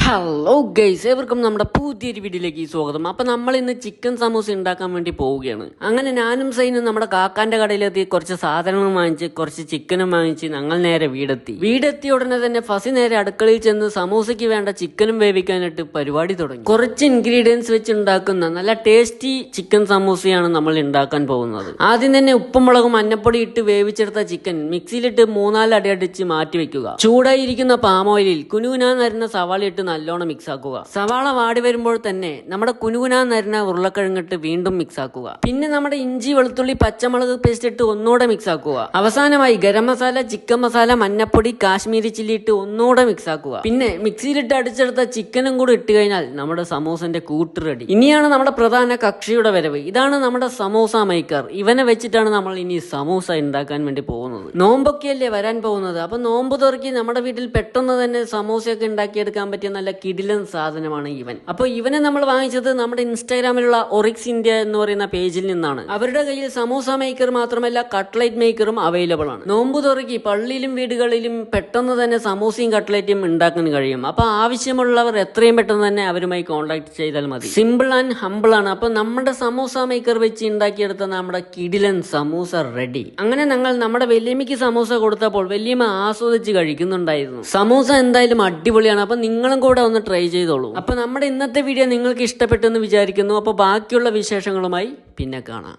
Hello guys, ഏവർക്കും നമ്മുടെ പുതിയൊരു വീഡിയോയിലേക്ക് സ്വാഗതം. അപ്പൊ നമ്മൾ ഇന്ന് ചിക്കൻ സമൂസ ഉണ്ടാക്കാൻ വേണ്ടി പോവുകയാണ്. അങ്ങനെ ഞാനും സൈനും നമ്മുടെ കാക്കാന്റെ കടയിലെത്തി കുറച്ച് സാധനങ്ങൾ വാങ്ങിച്ച് കുറച്ച് ചിക്കനും വാങ്ങിച്ച് ഞങ്ങൾ നേരെ വീടെത്തിയ ഉടനെ തന്നെ ഫസി നേരെ അടുക്കളയിൽ ചെന്ന് സമൂസയ്ക്ക് വേണ്ട ചിക്കനും വേവിക്കാനായിട്ട് പരിപാടി തുടങ്ങി. കുറച്ച് ഇൻഗ്രീഡിയൻസ് വെച്ച് ഉണ്ടാക്കുന്ന നല്ല ടേസ്റ്റി ചിക്കൻ സമൂസയാണ് നമ്മൾ ഉണ്ടാക്കാൻ പോകുന്നത്. ആദ്യം തന്നെ ഉപ്പും മുളകും മഞ്ഞപ്പൊടി ഇട്ട് വേവിച്ചെടുത്ത ചിക്കൻ മിക്സിയിലിട്ട് 3-4 അടി അടിച്ച് മാറ്റി വെക്കുക. ചൂടായിരിക്കുന്ന പാമോയിലിൽ കുനുകുനാന്നരുന്ന സവാള ഇട്ട് നല്ലോണം മിക്സ് ആക്കുക. സവാള വാടി വരുമ്പോൾ തന്നെ നമ്മുടെ കുനുകുനാന്നരുന്ന ഉരുളക്കിഴങ്ങിട്ട് വീണ്ടും മിക്സ് ആക്കുക. പിന്നെ നമ്മുടെ ഇഞ്ചി വെളുത്തുള്ളി പച്ചമുളക് പേസ്റ്റ് ഇട്ട് ഒന്നുകൂടെ മിക്സ് ആക്കുക. അവസാനമായി ഗരം മസാല, ചിക്കൻ മസാല, മഞ്ഞപ്പൊടി, കാശ്മീരി ചില്ലി ഇട്ട് ഒന്നുകൂടെ മിക്സ് ആക്കുക. പിന്നെ മിക്സിയിലിട്ട് അടിച്ചെടുത്ത ചിക്കനും കൂടി ഇട്ട് കഴിഞ്ഞാൽ നമ്മുടെ സമൂസന്റെ കൂട്ട് റെഡി. ഇനിയാണ് നമ്മുടെ പ്രധാന കക്ഷിയുടെ വരവ്. ഇതാണ് നമ്മുടെ സമൂസ മേക്കർ. ഇവനെ വെച്ചിട്ടാണ് നമ്മൾ ഇനി സമൂസ ഉണ്ടാക്കാൻ വേണ്ടി പോകുന്നത്. നോമ്പൊക്കെയല്ലേ വരാൻ പോകുന്നത്. അപ്പൊ നോമ്പ് തുറക്കി നമ്മുടെ വീട്ടിൽ പെട്ടെന്ന് തന്നെ സമൂസയൊക്കെ ഉണ്ടാക്കിയെടുക്കാൻ പറ്റിയ നല്ല കിടിലൻ സാധനമാണ് ഇവൻ. അപ്പൊ ഇവനെ നമ്മൾ വാങ്ങിച്ചത് നമ്മുടെ ഇൻസ്റ്റാഗ്രാമിലുള്ള ഒറിക്സ് ഇന്ത്യ എന്ന് പറയുന്ന പേജിൽ നിന്നാണ്. അവരുടെ കയ്യിൽ സമൂസ മേക്കർ മാത്രമല്ല കട്ട്ലൈറ്റ് മേക്കറും അവൈലബിൾ ആണ്. നോമ്പ് തുറക്കി പള്ളിയിലും വീടുകളിലും പെട്ടെന്ന് തന്നെ സമൂസയും കട്ട്ലൈറ്റും ഉണ്ടാക്കാൻ കഴിയും. അപ്പൊ ആവശ്യമുള്ളവർ എത്രയും പെട്ടെന്ന് തന്നെ അവരുമായി കോൺടാക്ട് ചെയ്താൽ മതി. സിമ്പിൾ ആൻഡ് ഹമ്പിൾ ആണ്. അപ്പൊ നമ്മുടെ സമൂസ മേക്കർ വെച്ച് ഉണ്ടാക്കിയെടുത്ത നമ്മുടെ കിടിലൻ സമൂസ റെഡി. അങ്ങനെ ഞങ്ങൾ നമ്മുടെ വല്യമ്മയ്ക്ക് സമൂസ കൊടുത്തപ്പോൾ വല്യമ്മ ആസ്വദിച്ച് കഴിക്കുന്നുണ്ടായിരുന്നു. സമൂസ എന്തായാലും അടിപൊളിയാണ്. അപ്പൊ നിങ്ങളും കൂടെ ഒന്ന് ട്രൈ ചെയ്തോളൂ. അപ്പൊ നമ്മുടെ ഇന്നത്തെ വീഡിയോ നിങ്ങൾക്ക് ഇഷ്ടപ്പെട്ടെന്ന് വിചാരിക്കുന്നു. അപ്പൊ ബാക്കിയുള്ള വിശേഷങ്ങളുമായി പിന്നെ കാണാം.